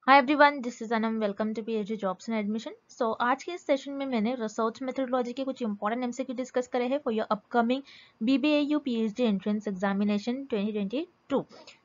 Hi everyone, this is Anam. Welcome to PhD jobs and admission. So आज के इस session में मैंने रिसर्च मेथोडोलॉजी के कुछ इंपॉर्टेंट एमसीक्यू डिस्कस करे हैं for your upcoming BBAU PhD entrance examination 2022।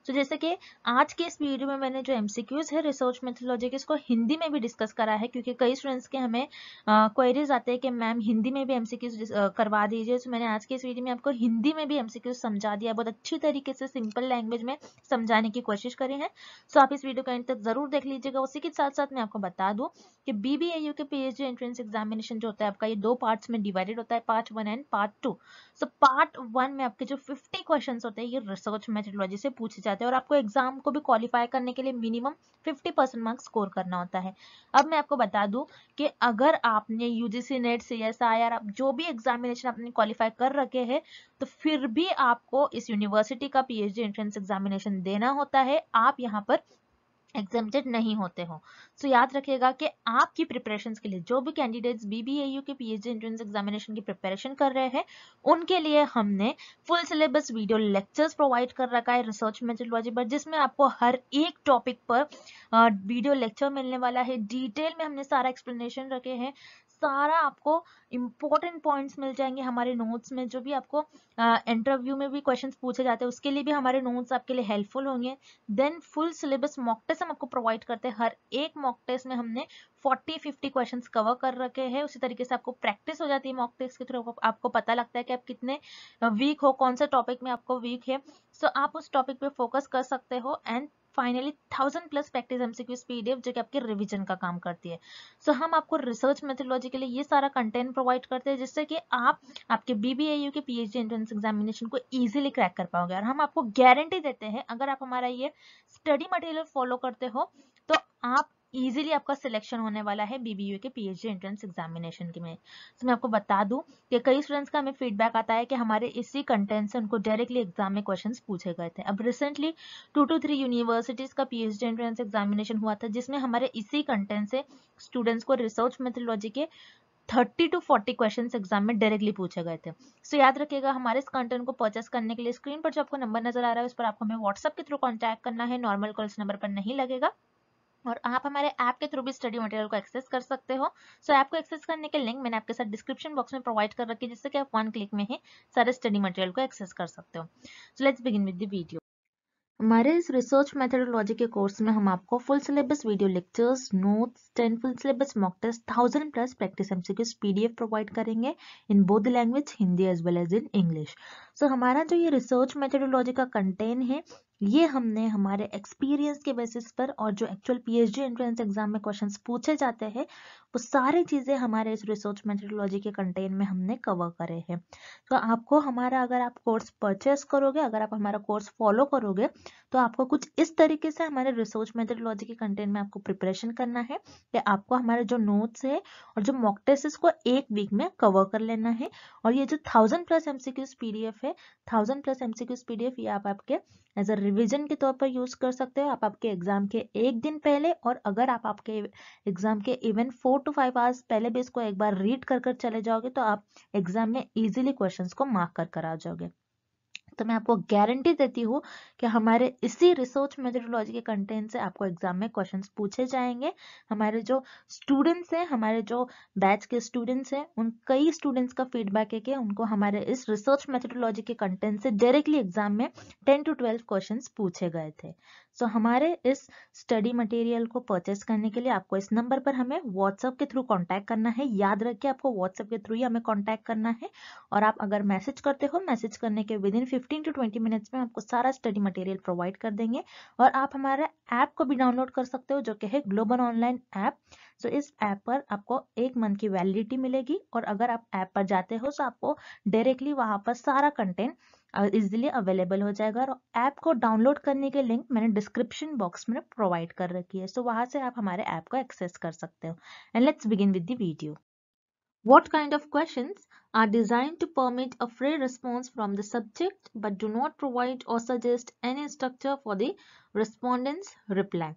तो जैसे कि आज के इस वीडियो में मैंने जो एमसीक्यूज है रिसर्च मेथोडोलॉजी के, इसको हिंदी में भी डिस्कस करा है, क्योंकि कई स्टूडेंट्स के हमें क्वेरीज आते हैं कि मैम हिंदी में भी एमसीक्यूज करवा दीजिए। तो मैंने आज के इस वीडियो में आपको हिंदी में भी एमसीक्यूज समझा दिया, बहुत अच्छी तरीके से सिंपल लैंग्वेज में समझाने की कोशिश करी है। सो आप इस वीडियो का एंड तक जरूर देख लीजिएगा। उसी के साथ साथ मैं आपको बता दूं कि बीबीएयू के पीएचडी एंट्रेंस एग्जामिनेशन जो होता है आपका, ये दो पार्ट्स में डिवाइडेड होता है, part 1 and part 2। So part 1 में आपके जो 50 क्वेश्चंस होते हैं ये रिसर्च मेथोडोलॉजी से पूछे जाते हैं, और आपको एग्जाम को भी क्वालिफाई करने के लिए मिनिमम 50% मार्क्स स्कोर करना होता है। अब मैं आपको बता दूं कि अगर आपने यूजीसी नेट सीएसआईआर आप जो भी एग्जामिनेशन आपने क्वालिफाई कर रखे हैं, तो फिर भी आपको इस यूनिवर्सिटी का पीएचडी एंट्रेंस एग्जामिनेशन देना होता है। आप यहाँ पर एग्जेम्प्टेड नहीं होते हो। सो याद रखिएगा कि आपकी प्रिपरेशंस के लिए जो भी कैंडिडेट्स बीबीएयू के पीएचडी एंट्रेंस एग्जामिनेशन की प्रिपरेशन कर रहे हैं, उनके लिए हमने full syllabus video lectures provide कर रखा है रिसर्च मेथोडोलॉजी पर, जिसमें आपको हर एक टॉपिक पर वीडियो लेक्चर मिलने वाला है। डिटेल में हमने सारा एक्सप्लेनेशन रखे हैं, सारा आपको इंपॉर्टेंट पॉइंट्स मिल जाएंगे हमारे नोट्स में। जो भी आपको इंटरव्यू में भी क्वेश्चंस पूछे जाते हैं उसके लिए भी हमारे नोट्स आपके लिए हेल्पफुल होंगे। Then full syllabus mock test हम आपको प्रोवाइड करते हैं। हर एक मॉक टेस्ट में हमने 40-50 क्वेश्चंस कवर कर रखे हैं। उसी तरीके से आपको प्रैक्टिस हो जाती है मॉक टेस्ट के थ्रू, आपको पता लगता है कि आप कितने वीक हो, कौन सा टॉपिक में आपको वीक है। सो आप उस टॉपिक पे फोकस कर सकते हो। And finally 1000+ practice MCQs PDF जो कि आपके रिवीजन का काम करती है। सो हम आपको रिसर्च मेथोडोलॉजी के लिए ये सारा कंटेंट प्रोवाइड करते हैं, जिससे कि आप आपके बीबीएयू के पीएचडी एंट्रेंस एग्जामिनेशन को इजीली क्रैक कर पाओगे। और हम आपको गारंटी देते हैं, अगर आप हमारा ये स्टडी मटेरियल फॉलो करते हो तो आप इजीली आपका सिलेक्शन होने वाला है बीबीयू के पीएचडी एंट्रेंस एग्जामिनेशन के में। तो मैं आपको बता दूं कि कई स्टूडेंट्स का हमें फीडबैक आता है कि हमारे इसी कंटेंट से उनको डायरेक्टली एग्जाम में क्वेश्चंस पूछे गए थे। अब रिसेंटली 2 to 3 यूनिवर्सिटीज का पीएचडी एंट्रेंस एग्जामिनेशन हुआ था, जिसमें हमारे इसी कंटेंट से स्टूडेंट्स को रिसर्च मेथोडोलॉजी के 30 to 40 क्वेश्चंस एग्जाम में डायरेक्टली पूछे गए थे। सो याद रखिएगा, हमारे इस कंटेंट को परचेस करने के लिए स्क्रीन पर जो आपको नंबर नजर आ रहा है उस पर आपको हमें व्हाट्सएप के थ्रू कांटेक्ट करना है। नॉर्मल कॉल्स नंबर पर नहीं लगेगा। और आप हमारे ऐप के थ्रू भी स्टडी मटेरियल को एक्सेस कर सकते हो। सो ऐप को एक्सेस करने के लिंक मैंने आपके साथ डिस्क्रिप्शन बॉक्स में प्रोवाइड कर रखी है, जिससे कि आप 1 क्लिक में ही सारे स्टडी मटेरियल को एक्सेस कर सकते हो। So let's begin with the video. हमारे इस रिसर्च मेथोडोलॉजी के कोर्स में हम आपको full syllabus video lectures, notes, 10 full syllabus mock test, 1000+ practice MCQs PDF provide करेंगे in both language, Hindi as well as in English. So हमारा जो ये रिसर्च मेथोडोलॉजी का कंटेंट है, ये हमने हमारे एक्सपीरियंस के बेसिस पर और जो एक्चुअल पीएचडी एंट्रेंस एग्जाम में क्वेश्चंस पूछे जाते हैं, वो सारी चीजें हमारे इस रिसर्च मेथोडोलॉजी के कंटेंट में हमने कवर करे हैं। तो आपको हमारा, अगर आप कोर्स परचेस करोगे, अगर आप हमारा कोर्स फॉलो करोगे, तो आपको कुछ इस तरीके से हमारे रिसर्च मेथोडोलॉजी के कंटेंट में आपको प्रिपरेशन करना है कि आपको हमारे जो नोट्स है और जो मॉक टेस्ट को एक वीक में कवर कर लेना है। और ये जो 1000+ एमसीक्यूज पीडीएफ है, 1000+ एमसीक्यूज पीडीएफ, ये आप आपके एज अ रिविजन के तौर पर यूज कर सकते हो। आप आपके एग्जाम के एक दिन पहले, और अगर आप आपके एग्जाम के इवन 4 to 5 आवर्स पहले भी इसको एक बार रीड कर चले जाओगे, तो आप एग्जाम में इजीली क्वेश्चंस को मार्क कर आ जाओगे। तो मैं आपको गारंटी देती हूँ कि हमारे इसी रिसर्च मेथोडोलॉजी के कंटेंट से आपको एग्जाम में क्वेश्चंस पूछे जाएंगे। हमारे जो स्टूडेंट्स हैं, हमारे जो बैच के स्टूडेंट्स हैं, उन कई स्टूडेंट्स का फीडबैक है कि उनको हमारे इस रिसर्च मेथोडोलॉजी के कंटेंट से डायरेक्टली एग्जाम में 10 to 12 क्वेश्चंस पूछे गए थे। सो हमारे इस स्टडी मटेरियल को परचेस करने के लिए आपको इस नंबर पर हमें व्हाट्सएप के थ्रू कॉन्टैक्ट करना है। याद रखिए, आपको व्हाट्सएप के थ्रू ही हमें कॉन्टैक्ट करना है। और आप अगर मैसेज करते हो, मैसेज करने के विद इन 15 to 20 मिनट्स में आपको सारा स्टडी मटेरियल प्रोवाइड कर देंगे। और आप हमारे ऐप को भी डाउनलोड कर सकते हो, जो कि है ग्लोबल ऑनलाइन ऐप। सो इस ऐप पर आपको 1 मंथ की वैलिडिटी मिलेगी, और अगर आप ऐप पर जाते हो तो आपको डायरेक्टली वहां पर सारा कंटेंट इजिली अवेलेबल हो जाएगा। और ऐप को डाउनलोड करने के लिंक मैंने डिस्क्रिप्शन बॉक्स में प्रोवाइड कर रखी है। सो वहां से आप हमारे ऐप को एक्सेस कर सकते हो। And let's begin with the video. What kind of questions are designed to permit a free response from the subject but do not provide or suggest any structure for the respondent's reply?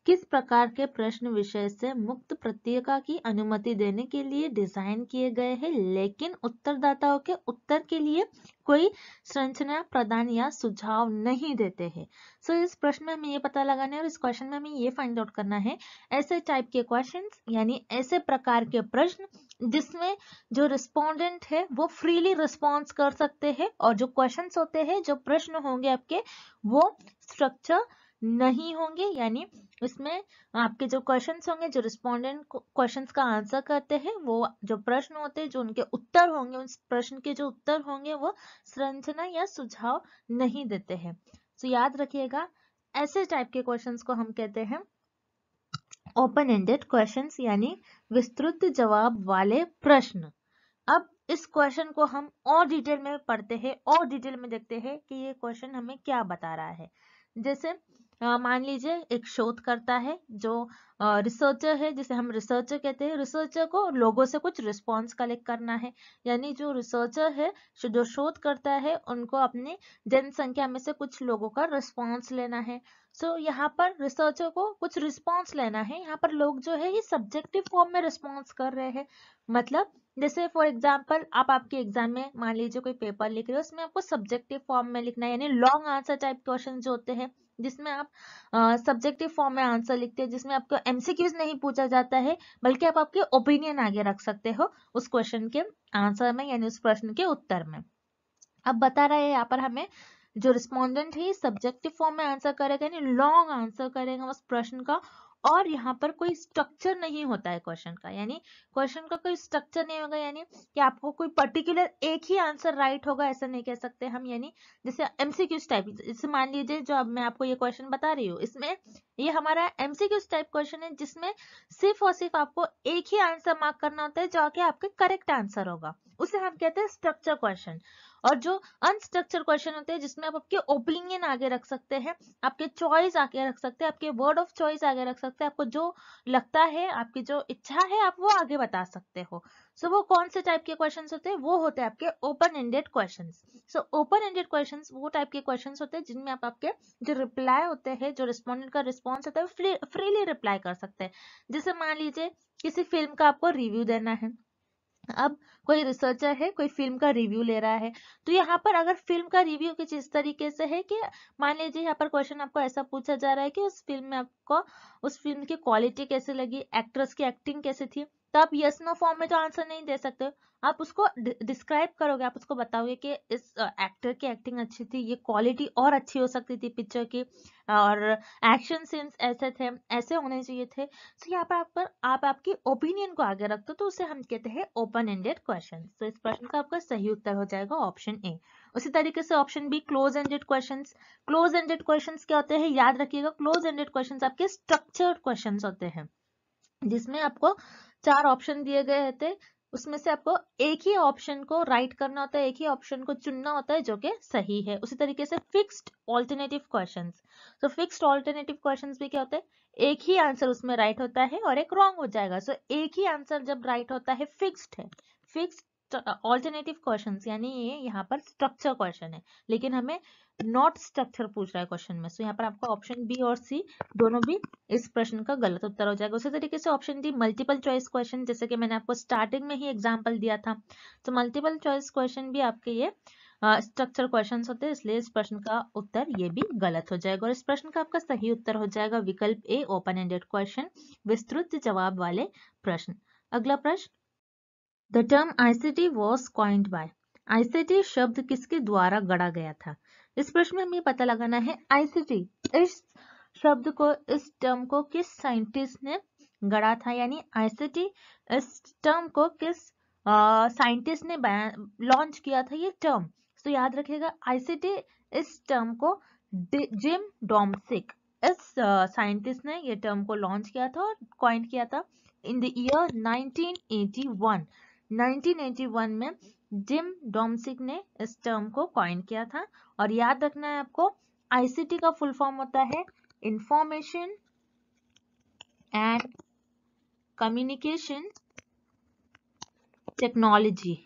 किस प्रकार के प्रश्न विषय से मुक्त प्रत्येका की अनुमति देने के लिए डिजाइन किए गए हैं, लेकिन उत्तरदाताओं के उत्तर के लिए कोई संरचना प्रदान या सुझाव नहीं देते हैं। सो इस प्रश्न में हमें ये पता लगाना है और इस क्वेश्चन में हमें ये फाइंड आउट करना है ऐसे टाइप के क्वेश्चंस यानी ऐसे प्रकार के प्रश्न जिसमें जो रिस्पोंडेंट है वो फ्रीली रिस्पॉन्स कर सकते हैं और जो क्वेश्चंस होते हैं, जो प्रश्न होंगे आपके, वो स्ट्रक्चर नहीं होंगे। यानी इसमें आपके जो क्वेश्चंस होंगे, जो रिस्पोंडेंट क्वेश्चंस का आंसर करते हैं, वो जो प्रश्न होते हैं, जो उनके उत्तर होंगे, उस प्रश्न के जो उत्तर होंगे वो संरचना या सुझाव नहीं देते हैं। तो याद रखिएगा, ऐसे टाइप के क्वेश्चंस को हम कहते हैं ओपन एंडेड क्वेश्चंस यानी विस्तृत जवाब वाले प्रश्न। अब इस क्वेश्चन को हम और डिटेल में पढ़ते हैं और डिटेल में देखते हैं कि ये क्वेश्चन हमें क्या बता रहा है। जैसे मान लीजिए एक शोधकर्ता है जो रिसर्चर है, जिसे हम रिसर्चर कहते हैं। रिसर्चर को लोगों से कुछ रिस्पॉन्स कलेक्ट करना है, यानी जो रिसर्चर है, जो शोध करता है, उनको अपनी जनसंख्या में से कुछ लोगों का रिस्पॉन्स लेना है। सो यहाँ पर रिसर्चर को कुछ रिस्पॉन्स लेना है। यहाँ पर लोग जो है ये सब्जेक्टिव फॉर्म में रिस्पॉन्स कर रहे हैं। मतलब जैसे फॉर एग्जाम्पल आप आपके एग्जाम में मान लीजिए कोई पेपर लिख रहे हो, उसमें आपको सब्जेक्टिव फॉर्म में लिखना है, यानी लॉन्ग आंसर टाइप क्वेश्चन जो होते हैं जिसमें आप सब्जेक्टिव फॉर्म में आंसर लिखते हैं, जिसमें आपको एमसीक्यूज नहीं पूछा जाता है बल्कि आप आपके ओपिनियन आगे रख सकते हो उस क्वेश्चन के आंसर में, यानी उस प्रश्न के उत्तर में। अब बता रहा है यहाँ पर हमें जो रिस्पोंडेंट है सब्जेक्टिव फॉर्म में आंसर करेगा, यानी लॉन्ग आंसर करेगा उस प्रश्न का, और यहाँ पर कोई स्ट्रक्चर नहीं होता है क्वेश्चन का, यानी क्वेश्चन का कोई स्ट्रक्चर नहीं होगा, यानी कि आपको कोई पर्टिकुलर एक ही आंसर राइट होगा ऐसा नहीं कह सकते हम। यानी जैसे एमसीक्यूज टाइप, जैसे मान लीजिए जो अब मैं आपको ये क्वेश्चन बता रही हूँ, इसमें ये हमारा एमसीक्यूज टाइप क्वेश्चन है जिसमें सिर्फ और सिर्फ आपको एक ही आंसर मार्क करना होता है जो आके आपके करेक्ट आंसर होगा, उसे हम कहते हैं स्ट्रक्चर क्वेश्चन। और जो अनस्ट्रक्चर क्वेश्चन होते हैं जिसमें आप आपके ओपिनियन आगे रख सकते हैं, आपके चॉइस आगे रख सकते हैं, आपके वर्ड ऑफ चॉइस आगे रख सकते हैं, आपको जो लगता है, आपकी जो इच्छा है, आप वो आगे बता सकते हो। सो वो कौन से टाइप के क्वेश्चंस होते हैं? वो होते हैं आपके open ended questions. So open ended questions वो टाइप के क्वेश्चंस होते हैं जिनमें आप आपके जो रिप्लाई होते हैं, जो रिस्पोंडेंट का रिस्पॉन्स होता है, फ्रीली रिप्लाई कर सकते हैं। जैसे मान लीजिए किसी फिल्म का आपको रिव्यू देना है। अब कोई रिसर्चर है, कोई फिल्म का रिव्यू ले रहा है, तो यहाँ पर अगर फिल्म का रिव्यू कुछ इस तरीके से है कि मान लीजिए यहाँ पर क्वेश्चन आपको ऐसा पूछा जा रहा है कि उस फिल्म में आपको उस फिल्म की क्वालिटी कैसे लगी, एक्ट्रेस की एक्टिंग कैसी थी, तो आप यस नो फॉर्म में तो आंसर नहीं दे सकते, आप उसको डिस्क्राइब करोगे, आप उसको बताओगे कि इस एक्टर की एक्टिंग अच्छी थी, ये क्वालिटी और अच्छी हो सकती थी पिक्चर की, और एक्शन सीन्स ऐसे थे, ऐसे होने चाहिए थे। तो यहाँ पर आप आपकी ओपिनियन को आगे रखते हो, तो उसे हम कहते हैं ओपन एंडेड क्वेश्चन। तो इस प्रश्न का आपका सही उत्तर हो जाएगा ऑप्शन ए। उसी तरीके से option be close ended questions. Close ended questions क्या होते हैं? याद रखिएगा, क्लोज एंडेड क्वेश्चंस आपके स्ट्रक्चर्ड क्वेश्चंस होते हैं जिसमें आपको 4 ऑप्शन दिए गए थे, उसमें से आपको एक ही ऑप्शन को राइट करना होता है, एक ही ऑप्शन को चुनना होता है जो कि सही है। उसी तरीके से फिक्स्ड ऑल्टरनेटिव क्वेश्चंस। तो फिक्स्ड ऑल्टरनेटिव क्वेश्चंस भी क्या होते हैं? एक ही आंसर उसमें राइट होता है और एक रॉन्ग हो जाएगा। सो एक ही आंसर जब राइट होता है फिक्स्ड है। फिक्स्ड ऑल्टरनेटिव क्वेश्चंस यानी ये यहाँ पर स्ट्रक्चर क्वेश्चन है, लेकिन हमें नॉट स्ट्रक्चर पूछ रहा है क्वेश्चन में। सो यहाँ पर आपका ऑप्शन बी और सी दोनों भी इस प्रश्न का गलत उत्तर हो जाएगा। उसी तरीके से option D multiple choice question, जैसे कि मैंने आपको स्टार्टिंग में ही एग्जांपल दिया था, तो मल्टीपल चॉइस क्वेश्चन भी आपके ये स्ट्रक्चर क्वेश्चंस होते हैं, इसलिए इस प्रश्न का उत्तर ये भी गलत हो जाएगा। और इस प्रश्न का आपका सही उत्तर हो जाएगा विकल्प ए ओपन एंडेड क्वेश्चन, विस्तृत जवाब वाले प्रश्न। अगला प्रश्न, the term ICT was coined bye. ICT शब्द किसके द्वारा गढ़ा गया था? इस प्रश्न में हमें पता लगाना है आईसीटी इस शब्द को, इस टर्म को किस साइंटिस्ट ने गढ़ा था, यानी आईसीटी इस टर्म को किस साइंटिस्ट ने लॉन्च किया था ये टर्म। तो याद रखिएगा आईसीटी इस टर्म को जिम डोम्सिक इस साइंटिस्ट ने ये टर्म को लॉन्च किया था और कॉइन किया था इन द ईयर 1981। 1981 में जिम डोम्सिक ने इस टर्म को कॉइन किया था। और याद रखना है आपको, आईसीटी का फुल फॉर्म होता है इंफॉर्मेशन एंड कम्युनिकेशन टेक्नोलॉजी।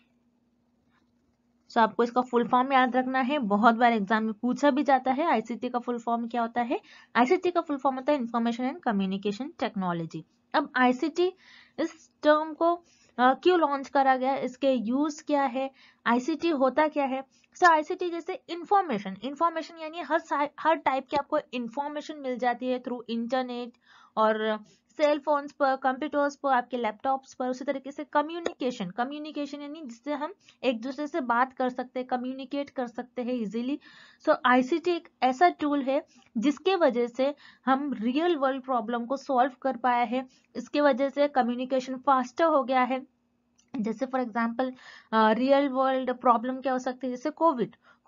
सो आपको इसका फुल फॉर्म याद रखना है, बहुत बार एग्जाम में पूछा भी जाता है। आईसीटी का फुल फॉर्म क्या होता है? आईसीटी का फुल फॉर्म होता है इंफॉर्मेशन एंड कम्युनिकेशन टेक्नोलॉजी। अब आईसीटी इस टर्म को क्यों लॉन्च करा गया, इसके यूज क्या है, आईसीटी होता क्या है? सो आईसीटी जैसे इंफॉर्मेशन यानी हर टाइप की आपको इंफॉर्मेशन मिल जाती है थ्रू इंटरनेट और सेल फोन्स पर, कंप्यूटर्स पर, आपके लैपटॉप्स पर। उसी तरीके से कम्युनिकेशन यानी जिससे हम एक दूसरे से बात कर सकते हैं, कम्युनिकेट कर सकते हैं इजीली। सो आईसीटी एक ऐसा टूल है जिसके वजह से हम रियल वर्ल्ड प्रॉब्लम को सॉल्व कर पाया है। इसके वजह से कम्युनिकेशन फास्टर हो गया है। जैसे for example real world problem क्या हो सकती है, जैसे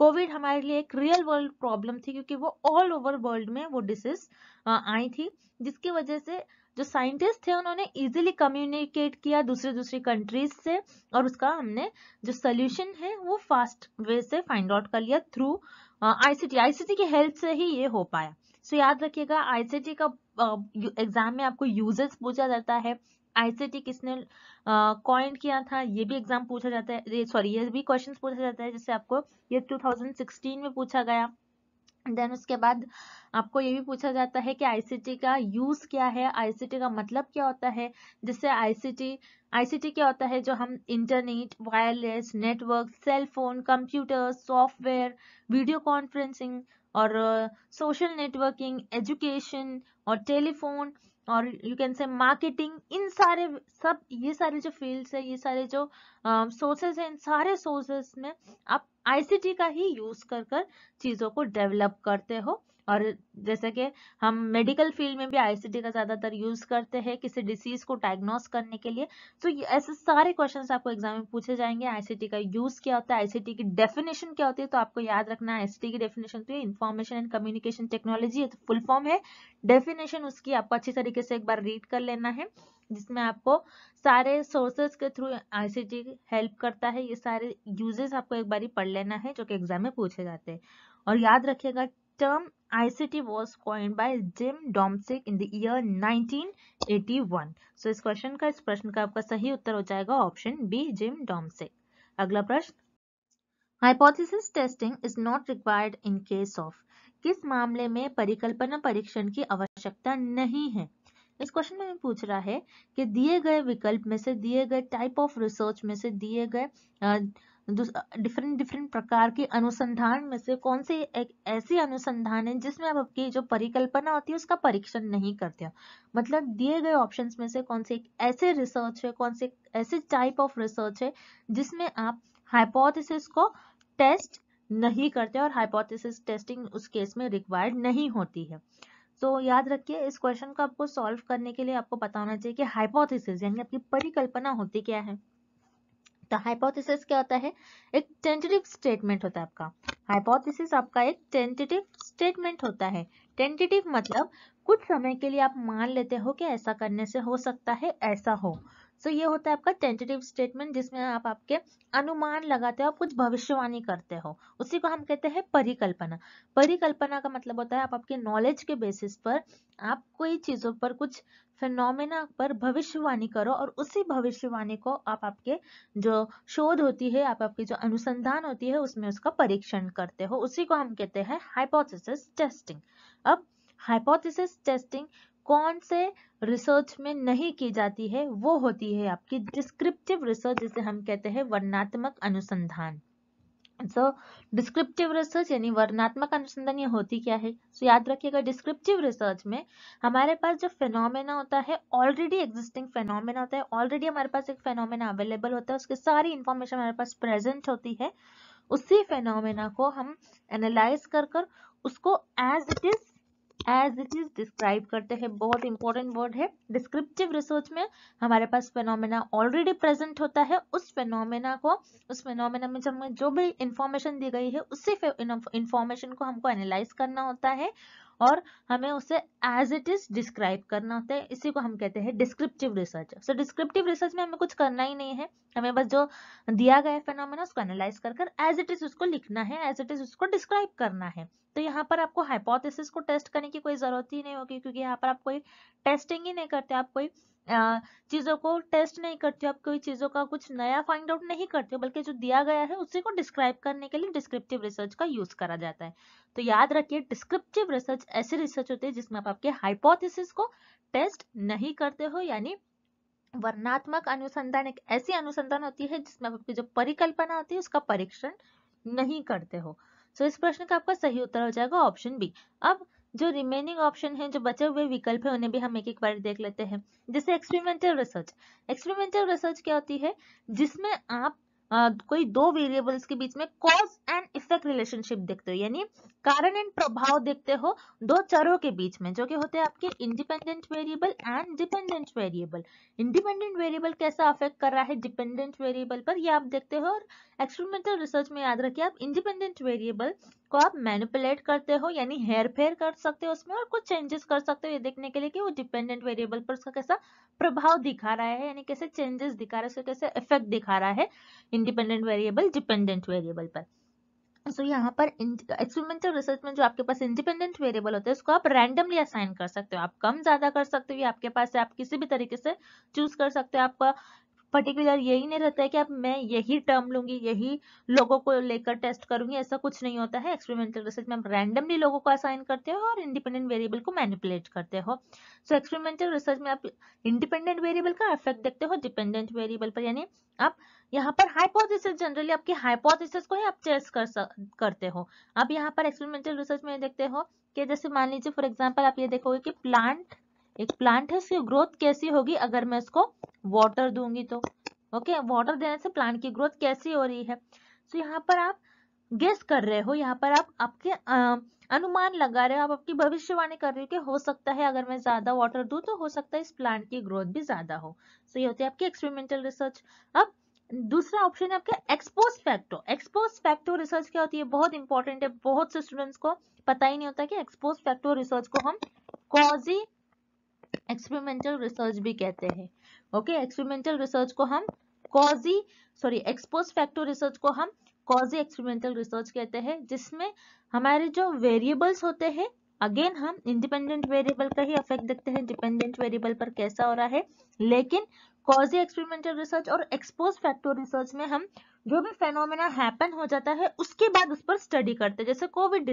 कोविड हमारे लिए एक रियल वर्ल्ड प्रॉब्लम थी, क्योंकि वो ऑल ओवर वर्ल्ड में वो डिसीज आई थी, जिसकी वजह से जो साइंटिस्ट थे उन्होंने इजीली कम्युनिकेट किया दूसरी कंट्रीज से, और उसका हमने जो सोल्यूशन है वो फास्ट वे से फाइंड आउट कर लिया थ्रू आईसीटी की हेल्प से ही ये हो पाया। सो याद रखिएगा, आईसीटी का एग्जाम में आपको यूजेस पूछा जाता है, आईसीटी किसने कॉइन किया था ये भी एग्जाम पूछा जाता है, सॉरी ये भी क्वेश्चंस पूछा जाता है, जैसे आपको ये 2016 में पूछा गया। देन उसके बाद आपको ये भी पूछा जाता है कि आईसीटी का यूज क्या है, आईसीटी का मतलब क्या होता है। जैसे आईसीटी क्या होता है, जो हम internet, wireless network, cell phone, computer, software, video conferencing और सोशल नेटवर्किंग, एजुकेशन और टेलीफोन और यू कैन से मार्केटिंग, इन सारे सब ये सारे जो फील्ड्स है, ये सारे जो सोर्सेज है, इन सारे सोर्सेज में आप आईसीटी का ही यूज कर चीजों को डेवलप करते हो। और जैसे कि हम मेडिकल फील्ड में भी आईसीटी का ज्यादातर यूज करते हैं किसी डिसीज को डायग्नोस करने के लिए। तो ऐसे सारे क्वेश्चंस आपको एग्जाम में पूछे जाएंगे। आईसीटी का यूज क्या होता है, आईसीटी की डेफिनेशन क्या होती है, तो आपको याद रखना है आईसीटी की डेफिनेशन तो इंफॉर्मेशन एंड कम्युनिकेशन टेक्नोलॉजी, तो फुल फॉर्म है। डेफिनेशन उसकी आपको अच्छी तरीके से एक बार रीड कर लेना है, जिसमें आपको सारे सोर्सेज के थ्रू आईसीटी हेल्प करता है। ये सारे यूजेस आपको एक बार ही पढ़ लेना है जो कि एग्जाम में पूछे जाते हैं। और याद रखिएगा, term ICT was coined by Jim Domsick in the year 1981। So इस प्रश्न का आपका सही उत्तर हो जाएगा ऑप्शन बी, जिम डॉम्सिक। अगला प्रश्न, hypothesis testing is not required in case of, किस मामले में परिकल्पना परीक्षण की आवश्यकता नहीं है। इस क्वेश्चन में पूछ रहा है कि दिए गए विकल्प में से, दिए गए टाइप ऑफ रिसर्च में से, दिए गए डिफरेंट प्रकार के अनुसंधान में से कौन से एक ऐसी अनुसंधान है जिसमें आप आपकी जो परिकल्पना होती है उसका परीक्षण नहीं करते हो। मतलब दिए गए ऑप्शंस में से कौन से एक ऐसे रिसर्च है, कौन से ऐसे टाइप ऑफ रिसर्च है जिसमें आप हाइपोथेसिस को टेस्ट नहीं करते और हाइपोथेसिस टेस्टिंग उस केस में रिक्वायर्ड नहीं होती है। तो याद रखिए, इस क्वेश्चन को आपको सॉल्व करने के लिए आपको पता होना चाहिए कि हाइपोथेसिस यानी आपकी परिकल्पना होती क्या है। तो हाइपोथेसिस क्या होता है, एक टेंटेटिव स्टेटमेंट होता है आपका। हाइपोथेसिस आपका एक टेंटेटिव स्टेटमेंट होता है। टेंटेटिव मतलब कुछ समय के लिए आप मान लेते हो कि ऐसा करने से हो सकता है ऐसा हो। सो ये होता है आपका टेंटेटिव स्टेटमेंट, जिसमें आप आपके अनुमान लगाते हो, आप कुछ भविष्यवाणी करते हो, उसी को हम कहते हैं परिकल्पना। परिकल्पना का मतलब होता है आप आपके नॉलेज के बेसिस पर आप कोई चीजों पर, कुछ फिनोमेना पर भविष्यवाणी करो और उसी भविष्यवाणी को आप आपके जो शोध होती है, आप आपकी जो अनुसंधान होती है उसमें उसका परीक्षण करते हो, उसी को हम कहते हैं हाइपोथेसिस टेस्टिंग। अब हाइपोथेसिस टेस्टिंग कौन से रिसर्च में नहीं की जाती है, वो होती है आपकी डिस्क्रिप्टिव रिसर्च, जिसे हम कहते हैं वर्णनात्मक अनुसंधान। सो डिस्क्रिप्टिव रिसर्च यानी वर्णनात्मक अनुसंधान ये होती क्या है। सो याद रखिएगा, डिस्क्रिप्टिव रिसर्च में हमारे पास जो फेनोमेना होता है, ऑलरेडी एग्जिस्टिंग फेनोमेना होता है, ऑलरेडी हमारे पास एक फेनोमेना अवेलेबल होता है, उसकी सारी इंफॉर्मेशन हमारे पास प्रेजेंट होती है। उसी फेनोमेना को हम एनालाइज कर उसको एज इट इज डिस्क्राइब करते हैं। बहुत इंपॉर्टेंट वर्ड है। डिस्क्रिप्टिव रिसर्च में हमारे पास फेनोमेना ऑलरेडी प्रेजेंट होता है, उस फेनोमेना में जब हमें जो भी इंफॉर्मेशन दी गई है उसी इंफॉर्मेशन को हमको एनालाइज करना होता है और हमें उसे एज इट इज डिस्क्राइब करना होता है। इसी को हम कहते हैं डिस्क्रिप्टिव रिसर्च। सो डिस्क्रिप्टिव रिसर्च में हमें कुछ करना ही नहीं है, हमें बस जो दिया गया है फेनोमेना उसको एनालाइज कर एज इट इज उसको लिखना है, एज इट इज उसको डिस्क्राइब करना है। तो यहाँ पर आपको हाइपोथेसिस को टेस्ट करने की कोई जरूरत ही नहीं होगी, क्योंकि यहाँ पर आप कोई टेस्टिंग ही नहीं करते, आप कोई चीजों को टेस्ट नहीं करते हो, आप कोई चीजों का कुछ नया फाइंड आउट नहीं करते हो, बल्कि जो दिया गया है उसी को डिस्क्राइब करने के लिए डिस्क्रिप्टिव रिसर्च का यूज करा जाता है। तो याद रखिए, डिस्क्रिप्टिव रिसर्च ऐसी रिसर्च होती है जिसमें आप आपके हाइपोथेसिस को टेस्ट नहीं करते हो, यानी वर्णनात्मक अनुसंधान एक ऐसी अनुसंधान होती है जिसमें आप आपकी जो परिकल्पना होती है उसका परीक्षण नहीं करते हो। सो इस प्रश्न का आपका सही उत्तर हो जाएगा ऑप्शन बी। अब जो रिमेनिंग ऑप्शन है, जो बचे हुए विकल्प है, उन्हें भी हम एक एक बार देख लेते हैं। जैसे एक्सपेरिमेंटल रिसर्च, एक्सपेरिमेंटल रिसर्च क्या होती है, जिसमें आप कोई दो वेरिएबल्स के बीच में कॉज एंड इफेक्ट रिलेशनशिप देखते हो, यानी कारण एंड प्रभाव देखते हो दो चरों के बीच में, जो कि होते हैं आपके independent variable and dependent variable. Independent variable कैसा अफेक्ट कर रहा है डिपेंडेंट वेरिएबल पर, ये आप देखते हो। और एक्सपेरिमेंटल रिसर्च में याद रखिए, आप इंडिपेंडेंट वेरिएबल को आप मैनिपुलेट करते हो, यानी हेर फेर कर सकते हो उसमें और कुछ चेंजेस कर सकते हो, ये देखने के लिए कि वो डिपेंडेंट वेरिएबल पर उसका कैसा प्रभाव दिखा रहा है, यानी कैसे चेंजेस दिखा रहा है, उसका कैसे इफेक्ट दिखा रहा है इंडिपेंडेंट वेरिएबल डिपेंडेंट वेरिएबल पर। सो यहाँ पर एक्सपेरिमेंटल रिसर्च में जो आपके पास इंडिपेंडेंट वेरिएबल होते हैं उसको आप रैंडमली असाइन कर सकते हो, आप कम ज्यादा कर सकते हो, ये आपके पास है, आप किसी भी तरीके से चूज कर सकते हो। आपका पर्टिकुलर यही नहीं रहता है कि आप मैं यही टर्म लूंगी, यही लोगों को लेकर टेस्ट करूंगी, ऐसा कुछ नहीं होता है। एक्सपेरिमेंटल रिसर्च में आप रैंडमली लोगों को असाइन करते हो और इंडिपेंडेंट वेरिएबल को मैनिपुलेट करते हो। सो एक्सपेरिमेंटल रिसर्च में आप इंडिपेंडेंट वेरिएबल का इफेक्ट देखते हो डिपेंडेंट वेरिएबल पर, यानी आप यहाँ पर हाइपोथेसिस, जनरली आपकी हाइपोथेसिस को ही आप टेस्ट करते हो। आप यहाँ पर एक्सपेरिमेंटल रिसर्च में देखते हो कि जैसे मान लीजिए फॉर एग्जांपल आप ये देखोगे कि एक प्लांट है, उसकी ग्रोथ कैसी होगी अगर मैं इसको वाटर दूंगी तो। ओके, वाटर देने से प्लांट की ग्रोथ कैसी हो रही है। तो यहाँ पर आप गेस कर रहे हो, यहाँ पर आप आपके अनुमान लगा रहे हो, आप आपकी भविष्यवाणी कर रहे हो कि हो सकता है अगर मैं ज्यादा वाटर दूं तो हो सकता है इस प्लांट की ग्रोथ भी ज्यादा हो। सो ये होती है आपकी एक्सपेरिमेंटल रिसर्च। अब दूसरा ऑप्शन है आपका expose facto. Expose facto research क्या होती है, बहुत इंपॉर्टेंट है, बहुत से स्टूडेंट्स को पता ही नहीं होता कि एक्सपोज फैक्टो रिसर्च को हम कॉजी एक्सपेरिमेंटल रिसर्च भी कहते हैं। ओके, एक्सपेरिमेंटल रिसर्च को हम एक्सपोज फैक्टर रिसर्च को हम कॉजी एक्सपेरिमेंटल रिसर्च कहते हैं, जिसमें हमारे जो वेरिएबल्स होते हैं, अगेन हम इंडिपेंडेंट वेरिएबल का ही इफेक्ट देखते हैं डिपेंडेंट वेरिएबल पर कैसा हो रहा है। लेकिन कॉजी एक्सपेरिमेंटल रिसर्च और एक्सपोज फैक्टर रिसर्च में हम जो भी फेनोमेना हैपन हो जाता है उसके बाद उस पर स्टडी करते हैं। जैसे कोविड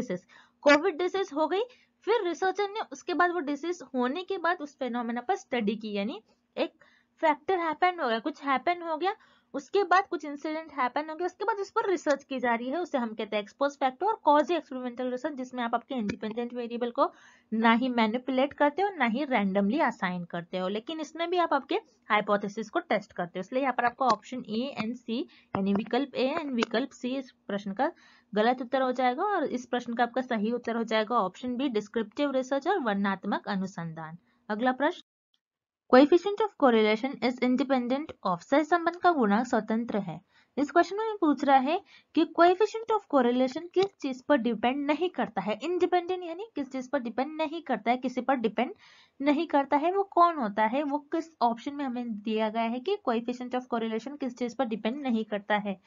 डिसीज हो गई, फिर रिसर्चर ने उसके बाद वो डिसीज होने के बाद उस फेनोमेना पर स्टडी की, यानी एक फैक्टर हैपन हो गया, कुछ हैपन हो गया, उसके बाद कुछ इंसिडेंट हैपन हो गया, उसके बाद उस पर रिसर्च की जा रही है, उसे हम कहते हैं एक्सपोज फैक्टर और कॉजी एक्सपेरिमेंटल रिसर्च, जिसमें आप आपके इंडिपेंडेंट वेरिएबल को ना ही मैनिपुलेट करते हो ना ही रैंडमली असाइन करते हो, लेकिन इसमें भी आप आपके हाइपोथेसिस को टेस्ट करते हो। इसलिए यहाँ पर आपका ऑप्शन ए एंड सी, यानी विकल्प ए एंड विकल्प सी इस प्रश्न का गलत उत्तर हो जाएगा, और इस प्रश्न का आपका सही उत्तर हो जाएगा ऑप्शन बी, डिस्क्रिप्टिव रिसर्च और वर्णनात्मक अनुसंधान। अगला प्रश्न, coefficient of correlation is independent of, सहसंबंध का गुणांक स्वतंत्र है। इस क्वेश्चन में पूछ रहा है कि कोएफिशिएंट ऑफ कोरिलेशन किस चीज पर डिपेंड नहीं करता है। इंडिपेंडेंट यानी किस चीज पर डिपेंड नहीं करता है, किसी पर डिपेंड नहीं करता है, वो कौन होता है, वो किस ऑप्शन में हमें दिया गया है कि कोएफिशिएंट ऑफ कोरिलेशन किस चीज पर डिपेंड नहीं करता है।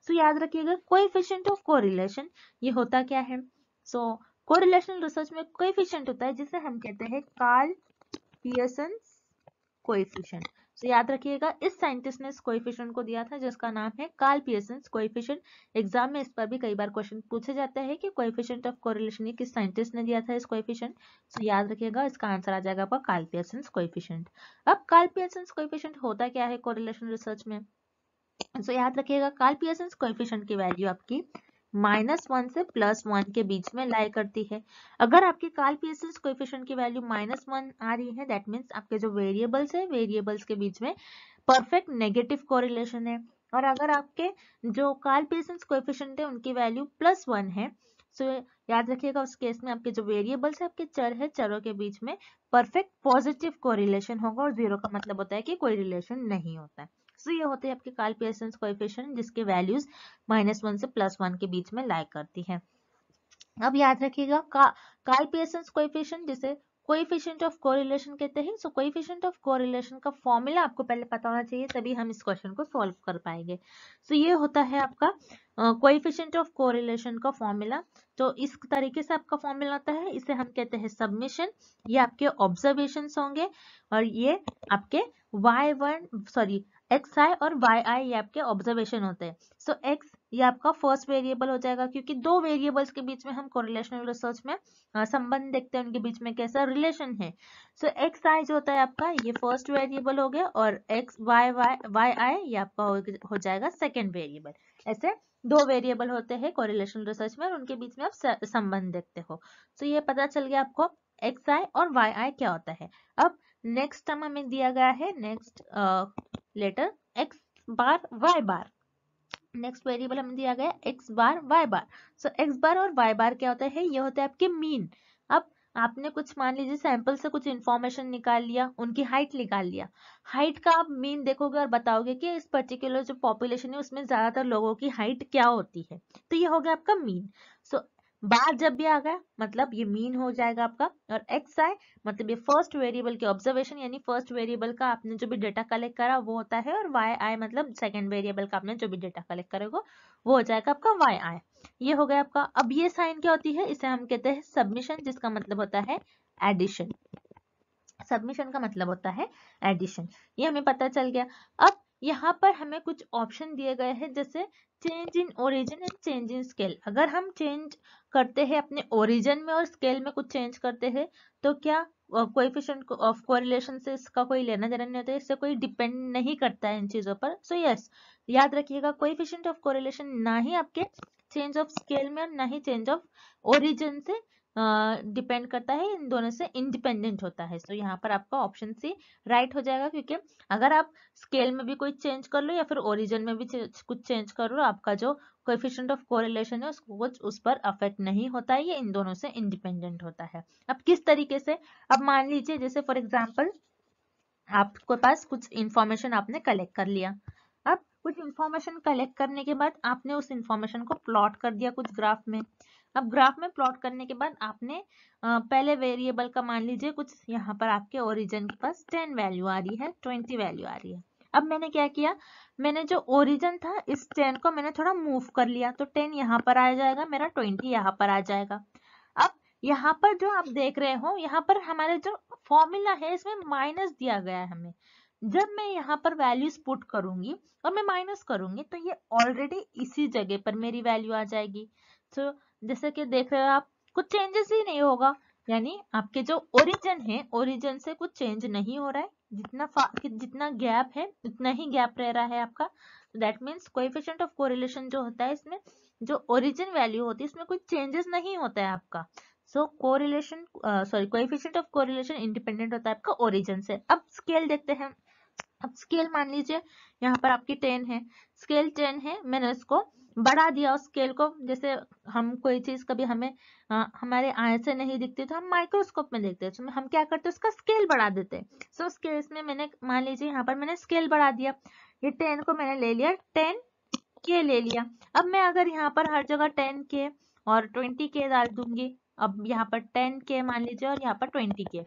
सो याद रखिएगा, कोएफिशिएंट ऑफ कोरिलेशन ये होता क्या है। सो कोरिलेशनल रिसर्च में कोएफिशिएंट होता है जिसे हम कहते हैं कार्ल पियर्सन कोएफिशिएंट। तो याद रखिएगा, इस साइंटिस्ट ने इस कोएफिशिएंट को दिया था जिसका नाम है कार्ल पियर्सन कोएफिशिएंट। एग्जाम में इस पर भी कई बार क्वेश्चन पूछे जाते हैं कि कोएफिशिएंट ऑफ कोरिलेशन ये किस साइंटिस्ट ने दिया था इस कोएफिशिएंट। तो याद रखिएगा, इसका आंसर आ जाएगा आपका कार्ल पियर्सन कोएफिशिएंट। अब कार्ल पियर्सन कोएफिशिएंट होता क्या है कोरिलेशन रिसर्च में। तो याद रखिएगा, कार्ल पियर्सन कोएफिशिएंट की वैल्यू आपकी -1 से +1 के बीच में लाई करती है। अगर आपके कार्ल पियर्सन कोएफिशिएंट की वैल्यू -1 आ रही है, दैट मींस आपके जो वेरिएबल्स है, वेरिएबल्स के बीच में परफेक्ट नेगेटिव कोरिलेशन है। और अगर आपके जो कार्ल पियर्सन कोएफिशिएंट है उनकी वैल्यू +1 है, सो याद रखिएगा उस केस में आपके जो वेरिएबल्स है, आपके चर है, चरों के बीच में परफेक्ट पॉजिटिव कोरिलेशन होगा, और 0 का मतलब होता है कि कोई रिलेशन नहीं होता है। सो ये होते हैं आपके कार्ल पियर्सन कोएफिशिएंट जिसके वैल्यूज -1 से +1 के बीच में लाई करती है। अब याद रखिएगा कार्ल पियर्सन कोएफिशिएंट जिसे कोएफिशिएंट ऑफ कोरिलेशन कहते हैं। सो कोएफिशिएंट ऑफ कोरिलेशन का फॉर्मूला आपको पहले पता होना चाहिए, तभी हम इस क्वेश्चन को सॉल्व कर पाएंगे। सो ये होता है आपका कोएफिशिएंट ऑफ कोरिलेशन का फॉर्मूला। तो इस तरीके से आपका फॉर्मूला आता है, इसे हम कहते हैं सबमिशन। ये आपके ऑब्जर्वेशंस होंगे और ये आपके xi और yi ये आपके ऑब्जर्वेशन होते हैं। सो x ये आपका फर्स्ट वेरिएबल हो जाएगा, क्योंकि दो वेरिएबल्स के बीच में हम कोरिलेशनल रिसर्च में संबंध देखते हैं, उनके बीच में कैसा रिलेशन है। सो xi जो होता है आपका ये फर्स्ट वेरिएबल हो गया और yi ये आपका हो जाएगा सेकेंड वेरिएबल। ऐसे दो वेरिएबल होते हैं कोरिलेशनल रिसर्च में और उनके बीच में आप संबंध देखते हो। सो ये पता चल गया आपको xi और yi क्या होता है। अब नेक्स्ट टर्म हमें दिया गया है, नेक्स्ट लेटर x बार y बार। नेक्स्ट वेरिएबल हमें दिया गया x बार y बार। सो x बार और y बार क्या होता है, ये होता है आपके मीन। अब आपने कुछ मान लीजिए सैंपल से कुछ इंफॉर्मेशन निकाल लिया, उनकी हाइट निकाल लिया, हाइट का आप मीन देखोगे और बताओगे कि इस पर्टिकुलर जो पॉपुलेशन है उसमें ज्यादातर लोगों की हाइट क्या होती है, तो ये हो गया आपका मीन। सो बार जब भी आ गया मतलब ये मीन हो जाएगा आपका, और xi मतलब ये फर्स्ट वेरिएबल के ऑब्जर्वेशन, यानी फर्स्ट वेरिएबल का आपने जो भी डेटा कलेक्ट करा वो होता है, और yi मतलब सेकंड वेरिएबल का आपने जो भी डेटा कलेक्ट करेगा वो हो जाएगा आपका yi। ये हो गया आपका। अब ये साइन क्या होती है, इसे हम कहते हैं सबमिशन, जिसका मतलब होता है एडिशन। सबमिशन का मतलब होता है एडिशन, ये हमें पता चल गया। अब यहाँ पर हमें कुछ ऑप्शन दिए गए हैं, जैसे change in origin and change in scale. अगर हम चेंज करते हैं अपने ओरिजिन में और स्केल में कुछ चेंज करते हैं तो क्या कोएफिशिएंट ऑफ कोरिलेशन से इसका कोई लेना देना नहीं होता है, इससे कोई डिपेंड नहीं करता है इन चीजों पर। सो यस, याद रखिएगा कोएफिशिएंट ऑफ कोरिलेशन ना ही आपके चेंज ऑफ स्केल में और ना ही चेंज ऑफ ओरिजिन से डिपेंड करता है, इन दोनों से इंडिपेंडेंट होता है। तो यहाँ पर आपका ऑप्शन सी राइट हो जाएगा, क्योंकि अगर आप स्केल में भी कोई चेंज कर लो या फिर ओरिजिन में भी कुछ चेंज कर लो, आपका जो कोएफिशिएंट ऑफ कोरिलेशन है उसको कुछ उस पर अफेक्ट नहीं होता है, ये इन दोनों से इंडिपेंडेंट होता है। अब किस तरीके से, अब मान लीजिए जैसे फॉर एग्जाम्पल आपके पास कुछ इंफॉर्मेशन आपने कलेक्ट कर लिया। अब कुछ इंफॉर्मेशन कलेक्ट करने के बाद आपने उस इंफॉर्मेशन को प्लॉट कर दिया कुछ ग्राफ में। अब ग्राफ में प्लॉट करने के बाद आपने पहले वेरिएबल का मान लीजिए कुछ, यहाँ पर आपके ओरिजिन के पास 10 वैल्यू आ रही है, 20 वैल्यू आ रही है। अब मैंने क्या किया, मैंने जो ओरिजिन था इस 10 को मैंने थोड़ा मूव कर लिया, तो 10 यहाँ पर आ जाएगा मेरा, 20 यहाँ पर आ जाएगा। अब यहाँ पर जो आप देख रहे हो, यहाँ पर हमारे जो फॉर्मूला है इसमें माइनस दिया गया है हमें। जब मैं यहाँ पर वैल्यूज पुट करूंगी और मैं माइनस करूंगी तो ये ऑलरेडी इसी जगह पर मेरी वैल्यू आ जाएगी। तो जैसे कि देख रहे हो आप, कुछ चेंजेस ही नहीं होगा, यानी आपके जो ओरिजिन है ओरिजिन से कुछ चेंज नहीं हो रहा है, जितना गैप है उतना ही गैप रह रहा है आपका। That means coefficient of correlation जो होता है इसमें जो ओरिजिन वैल्यू होती है इसमें कोई चेंजेस नहीं होता है आपका। So correlation coefficient of correlation independent होता है आपका ओरिजिन से। अब स्केल देखते हैं। अब स्केल मान लीजिए यहाँ पर आपकी 10 है, स्केल 10 है, मैंने इसको बढ़ा दिया उस स्केल को। जैसे हम कोई चीज कभी हमें हमारे आय से नहीं दिखती तो हम माइक्रोस्कोप में देखते हैं, तो हम क्या करते हैं उसका स्केल बढ़ा देते हैं। सो उस केस में मैंने मान लीजिए यहाँ पर मैंने स्केल बढ़ा दिया, ये 10 को मैंने ले लिया 10K ले लिया। अब मैं अगर यहाँ पर हर जगह 10K और 20K डाल दूंगी, अब यहाँ पर 10K मान लीजिए और यहाँ पर 20K,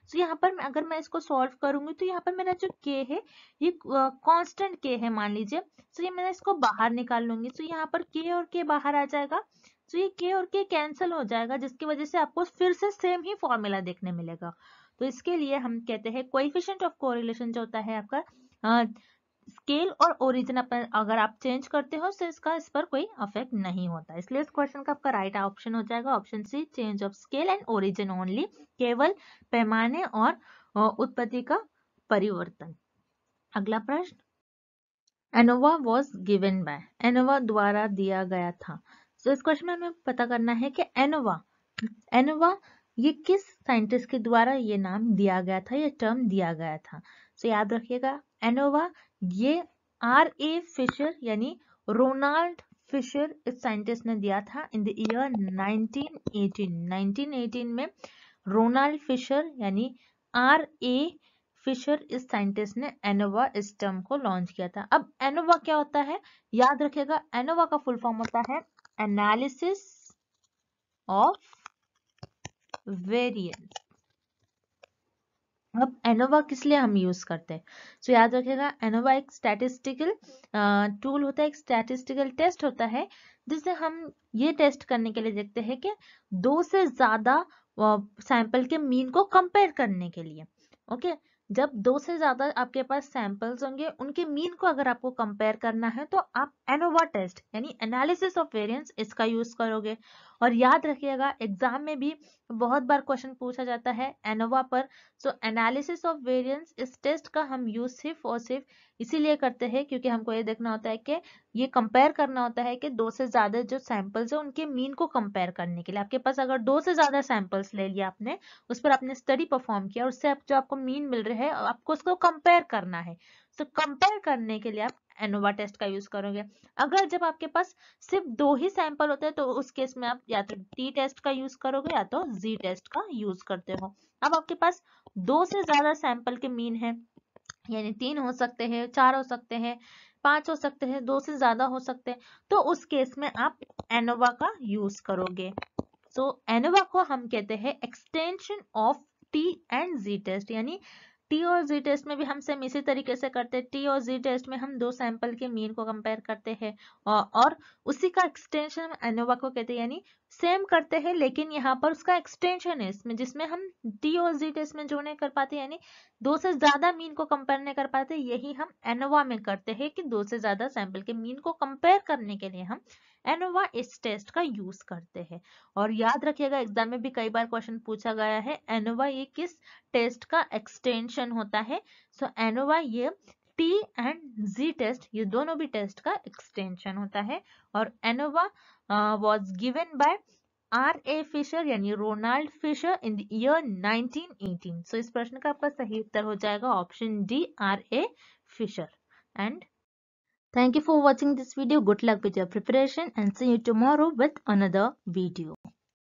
तो यहाँ पर अगर मैं इसको सॉल्व करूंगी तो यहाँ पर मेरा जो k है ये कांस्टेंट k है मान लीजिए। तो ये मैं इसको बाहर निकाल लूंगी, तो यहाँ पर k और k बाहर आ जाएगा, तो ये k और k कैंसिल हो जाएगा, जिसकी वजह से आपको फिर से सेम ही फॉर्मूला देखने मिलेगा। तो इसके लिए हम कहते हैं कोएफिशिएंट ऑफ कोरिलेशन जो होता है आपका स्केल और ओरिजिन पर अगर आप चेंज करते हो तो इसका इस पर कोई अफेक्ट नहीं होता। इसलिए इस क्वेश्चन का आपका राइट ऑप्शन हो जाएगा option C, change of scale and origin only, केवल पैमाने और उत्पत्ति का परिवर्तन। अगला प्रश्न, ANOVA was given by, ANOVA द्वारा दिया गया था। तो इस क्वेश्चन में हमें पता करना है कि एनोवा ये किस साइंटिस्ट के द्वारा ये नाम दिया गया था, ये टर्म दिया गया था। तो याद रखिएगा एनोवा ये R.A. फिशर यानी रोनाल्ड फिशर इस साइंटिस्ट ने दिया था इन द ईयर 1918 में रोनाल्ड फिशर यानी R.A. फिशर इस साइंटिस्ट ने एनोवा इस टर्म को लॉन्च किया था। अब एनोवा क्या होता है, याद रखिएगा एनोवा का फुल फॉर्म होता है एनालिसिस ऑफ वेरिएंस। अब एनोवा किस लिए हम यूज करते हैं? सो याद रखिएगा, एनोवा एक स्टैटिस्टिकल टूल होता है, एक स्टैटिस्टिकल टेस्ट होता है, जिससे हम ये टेस्ट करने के लिए देखते हैं कि 2 से ज्यादा सैंपल के मीन को कंपेयर करने के लिए। ओके, जब 2 से ज्यादा आपके पास सैंपल्स होंगे, उनके मीन को अगर आपको कंपेयर करना है तो आप एनोवा टेस्ट यानी एनालिसिस ऑफ वेरिएंस इसका यूज करोगे। और याद रखिएगा, एग्जाम में भी बहुत बार क्वेश्चन पूछा जाता है एनोवा पर। सो एनालिसिस ऑफ वेरिएंस इस टेस्ट का हम यूज सिर्फ और सिर्फ इसीलिए करते हैं क्योंकि हमको ये देखना होता है कि ये कंपेयर करना होता है कि 2 से ज्यादा जो सैंपल्स है उनके मीन को कंपेयर करने के लिए। आपके पास अगर 2 से ज्यादा सैंपल्स ले लिया आपने, उस पर आपने स्टडी परफॉर्म किया, उससे जो आपको मीन मिल रहे हैं आपको उसको कंपेयर करना है। तो कंपेयर करने के लिए आप एनोवा टेस्ट का यूज करोगे। अगर जब आपके पास सिर्फ 2 ही सैंपल होते हैं तो उस केस में आप या तो टी टेस्ट का यूज करोगे या तो जी टेस्ट का यूज करते हो। अब आपके पास 2 से ज्यादा सैंपल के मीन है, यानी 3 हो सकते हैं, 4 हो सकते हैं, 5 हो सकते हैं, 2 से ज्यादा हो सकते हैं, तो उस केस में आप एनोवा का यूज करोगे। सो एनोवा को हम कहते हैं extension of T and ji test, यानी टी और जी टेस्ट में भी हम सेम इसी तरीके से करते हैं। टी और जी टेस्ट में हम 2 सैंपल के मीन को कंपेयर करते हैं और उसी का एक्सटेंशन हम एनोवा को कहते हैं, यानी सेम करते हैं लेकिन यहाँ पर उसका एक्सटेंशन है इसमें, जिसमें हम टी और जी टेस्ट में जो नहीं कर पाते, यानी 2 से ज्यादा मीन को कंपेयर नहीं कर पाते, यही हम एनोवा में करते हैं कि 2 से ज्यादा सैंपल के मीन को कंपेयर करने के लिए हम एनोवा इस टेस्ट का यूज करते हैं। और याद रखिएगा, एग्जाम में भी कई बार क्वेश्चन पूछा गया है एनोवा ये किस टेस्ट का एक्सटेंशन होता है। सो एनोवा ये टी एंड जी टेस्ट, ये दोनों भी टेस्ट का एक्सटेंशन होता है। और ANOVA was given by R.A. Fisher यानी Ronald Fisher in the year 1918। So इस प्रश्न का आपका सही उत्तर हो जाएगा option D, R.A. Fisher. And thank you for watching this video. Good luck with your preparation and see you tomorrow with another video.